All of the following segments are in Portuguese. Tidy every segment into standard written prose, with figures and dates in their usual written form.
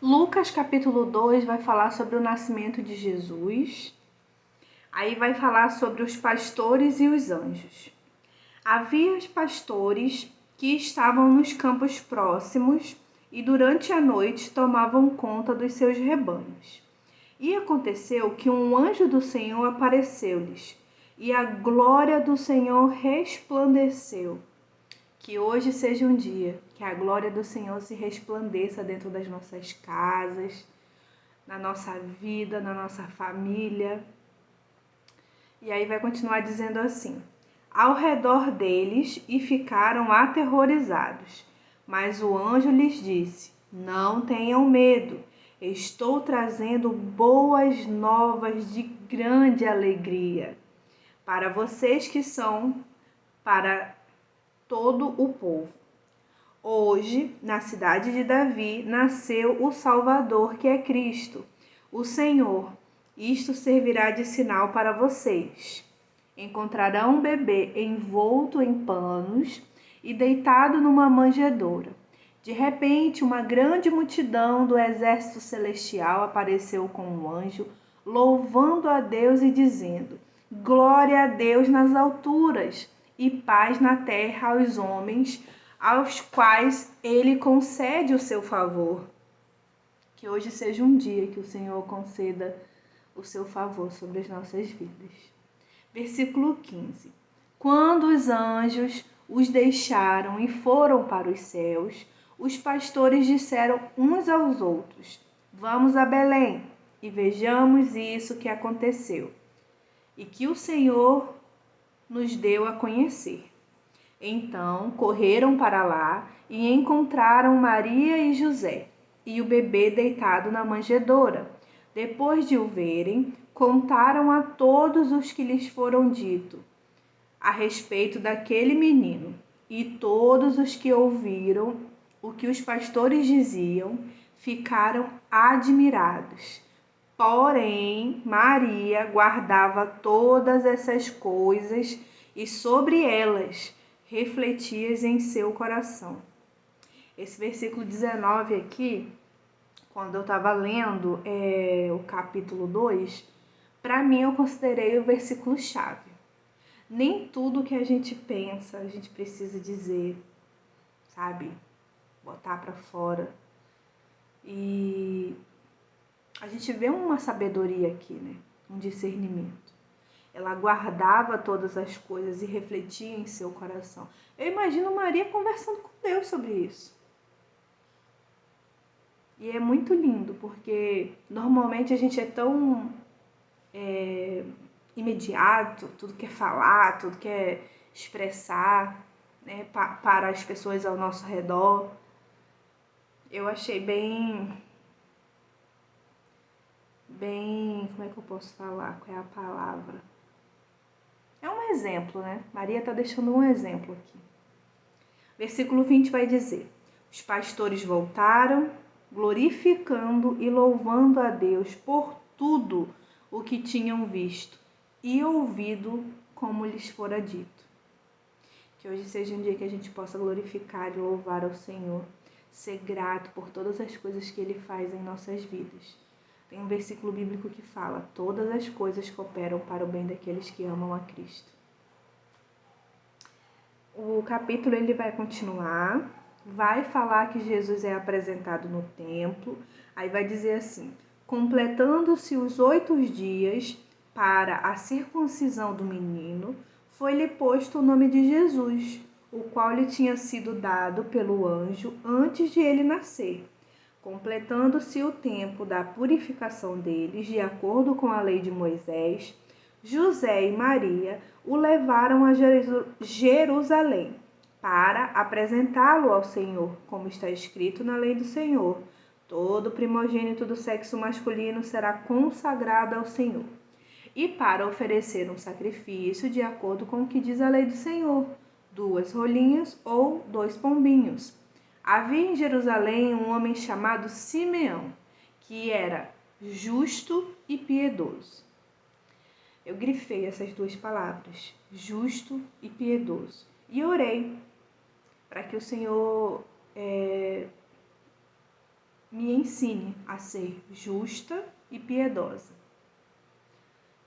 Lucas capítulo 2 vai falar sobre o nascimento de Jesus. Aí vai falar sobre os pastores e os anjos. Havia os pastores que estavam nos campos próximos e durante a noite tomavam conta dos seus rebanhos. E aconteceu que um anjo do Senhor apareceu-lhes, e a glória do Senhor resplandeceu. Que hoje seja um dia que a glória do Senhor se resplandeça dentro das nossas casas, na nossa vida, na nossa família. E aí vai continuar dizendo assim: ao redor deles, e ficaram aterrorizados. Mas o anjo lhes disse: não tenham medo, estou trazendo boas novas de grande alegria para vocês que são para todo o povo. Hoje, na cidade de Davi, nasceu o Salvador, que é Cristo, o Senhor. Isto servirá de sinal para vocês. Encontrarão um bebê envolto em panos e deitado numa manjedoura. De repente, uma grande multidão do exército celestial apareceu com um anjo, louvando a Deus e dizendo: glória a Deus nas alturas e paz na terra aos homens, aos quais ele concede o seu favor. Que hoje seja um dia que o Senhor conceda o seu favor sobre as nossas vidas. Versículo 15. Quando os anjos os deixaram e foram para os céus, os pastores disseram uns aos outros: vamos a Belém e vejamos isso que aconteceu e que o Senhor nos deu a conhecer. Então correram para lá e encontraram Maria e José e o bebê deitado na manjedoura. Depois de o verem, contaram a todos os que lhes foram dito a respeito daquele menino. E todos os que ouviram o que os pastores diziam ficaram admirados. Porém, Maria guardava todas essas coisas e sobre elas refletia em seu coração. Esse versículo 19 aqui, quando eu estava lendo o capítulo 2, para mim eu considerei o versículo chave. Nem tudo que a gente pensa a gente precisa dizer, sabe? Botar para fora. E a gente vê uma sabedoria aqui, né? Um discernimento. Ela guardava todas as coisas e refletia em seu coração. Eu imagino Maria conversando com Deus sobre isso. E é muito lindo, porque normalmente a gente é tão imediato, tudo quer falar, tudo quer expressar, né, para as pessoas ao nosso redor. Eu achei bem, como é que eu posso falar? Qual é a palavra? É um exemplo, né? Maria está deixando um exemplo aqui. Versículo 20 vai dizer: os pastores voltaram, glorificando e louvando a Deus por tudo o que tinham visto e ouvido, como lhes fora dito. Que hoje seja um dia que a gente possa glorificar e louvar ao Senhor, ser grato por todas as coisas que Ele faz em nossas vidas. Tem um versículo bíblico que fala: todas as coisas cooperam para o bem daqueles que amam a Cristo. O capítulo ele vai continuar, vai falar que Jesus é apresentado no templo, aí vai dizer assim: completando-se os 8 dias para a circuncisão do menino, foi-lhe posto o nome de Jesus, o qual lhe tinha sido dado pelo anjo antes de ele nascer. Completando-se o tempo da purificação deles, de acordo com a lei de Moisés, José e Maria o levaram a Jerusalém para apresentá-lo ao Senhor, como está escrito na lei do Senhor. Todo primogênito do sexo masculino será consagrado ao Senhor. E para oferecer um sacrifício de acordo com o que diz a lei do Senhor, 2 rolinhas ou 2 pombinhos. Havia em Jerusalém um homem chamado Simeão, que era justo e piedoso. Eu grifei essas 2 palavras, justo e piedoso, e orei para que o Senhor me ensine a ser justa e piedosa.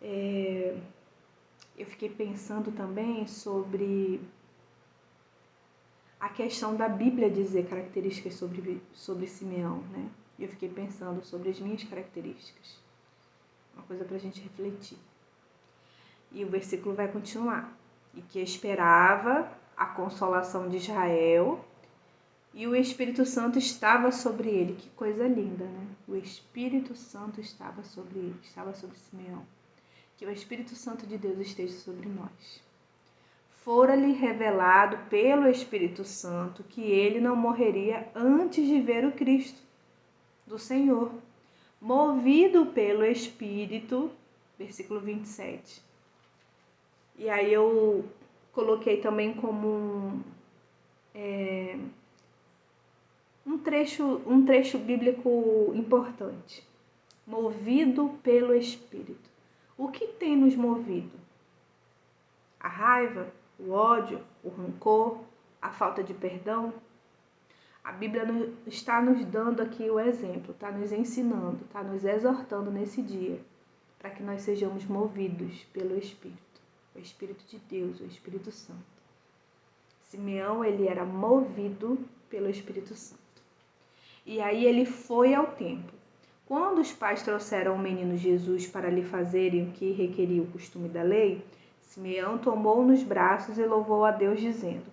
Eu fiquei pensando também sobre a questão da Bíblia dizer características sobre Simeão, né? Eu fiquei pensando sobre as minhas características. Uma coisa para a gente refletir. E o versículo vai continuar. E que esperava a consolação de Israel, e o Espírito Santo estava sobre ele. Que coisa linda, né? O Espírito Santo estava sobre ele, estava sobre Simeão. Que o Espírito Santo de Deus esteja sobre nós. Fora-lhe revelado pelo Espírito Santo que ele não morreria antes de ver o Cristo do Senhor. Movido pelo Espírito, versículo 27. E aí eu coloquei também como um trecho bíblico importante. Movido pelo Espírito. O que tem nos movido? A raiva, o ódio, o rancor, a falta de perdão? A Bíblia está nos dando aqui o exemplo, está nos ensinando, está nos exortando nesse dia, para que nós sejamos movidos pelo Espírito, o Espírito de Deus, o Espírito Santo. Simeão, ele era movido pelo Espírito Santo. E aí ele foi ao templo. Quando os pais trouxeram o menino Jesus para lhe fazerem o que requeria o costume da lei, Simeão tomou-o nos braços e louvou a Deus, dizendo: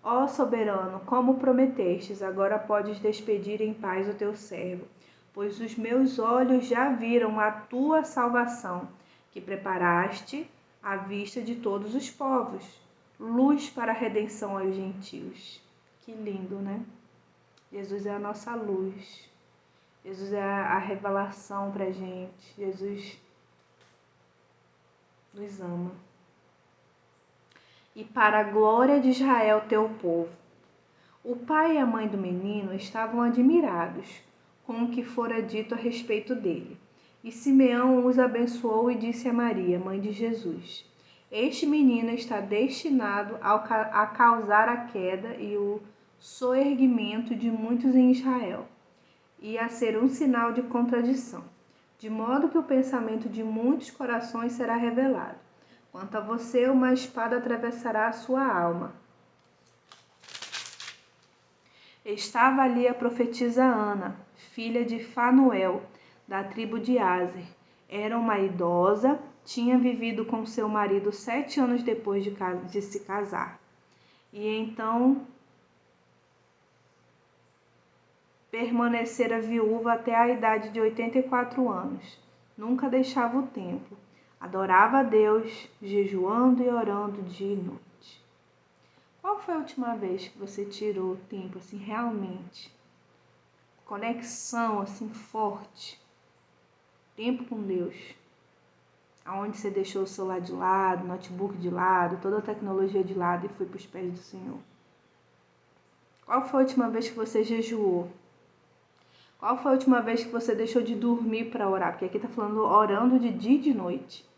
Ó soberano, como prometestes, agora podes despedir em paz o teu servo, pois os meus olhos já viram a tua salvação, que preparaste à vista de todos os povos, luz para a redenção aos gentios. Que lindo, né? Jesus é a nossa luz. Jesus é a revelação pra gente. Jesus nos ama. E para a glória de Israel, teu povo. O pai e a mãe do menino estavam admirados com o que fora dito a respeito dele. E Simeão os abençoou e disse a Maria, mãe de Jesus: Este menino está destinado a causar a queda e o soerguimento de muitos em Israel, e a ser um sinal de contradição, de modo que o pensamento de muitos corações será revelado. Quanto a você, uma espada atravessará a sua alma. Estava ali a profetisa Ana, filha de Fanuel, da tribo de Aser. Era uma idosa, tinha vivido com seu marido 7 anos depois de se casar. E então permanecera viúva até a idade de 84 anos. Nunca deixava o templo. Adorava a Deus, jejuando e orando dia e noite. Qual foi a última vez que você tirou tempo, assim, realmente? Conexão, assim, forte. Tempo com Deus. Aonde você deixou o celular de lado, o notebook de lado, toda a tecnologia de lado e foi para os pés do Senhor. Qual foi a última vez que você jejuou? Qual foi a última vez que você deixou de dormir para orar? Porque aqui está falando orando de dia e de noite.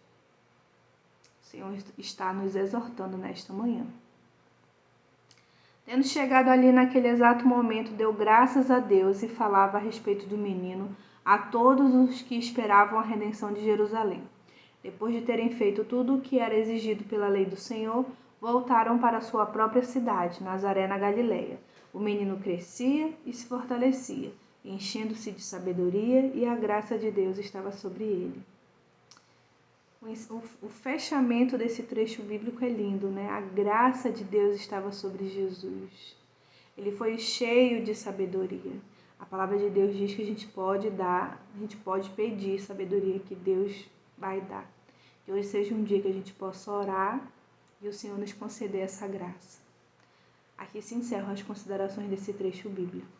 O Senhor está nos exortando nesta manhã. Tendo chegado ali naquele exato momento, deu graças a Deus e falava a respeito do menino a todos os que esperavam a redenção de Jerusalém. Depois de terem feito tudo o que era exigido pela lei do Senhor, voltaram para sua própria cidade, Nazaré, na Galileia. O menino crescia e se fortalecia, enchendo-se de sabedoria, e a graça de Deus estava sobre ele. O fechamento desse trecho bíblico é lindo, né? A graça de Deus estava sobre Jesus. Ele foi cheio de sabedoria. A palavra de Deus diz que a gente pode pedir sabedoria, que Deus vai dar. Que hoje seja um dia que a gente possa orar e o Senhor nos conceder essa graça. Aqui se encerram as considerações desse trecho bíblico.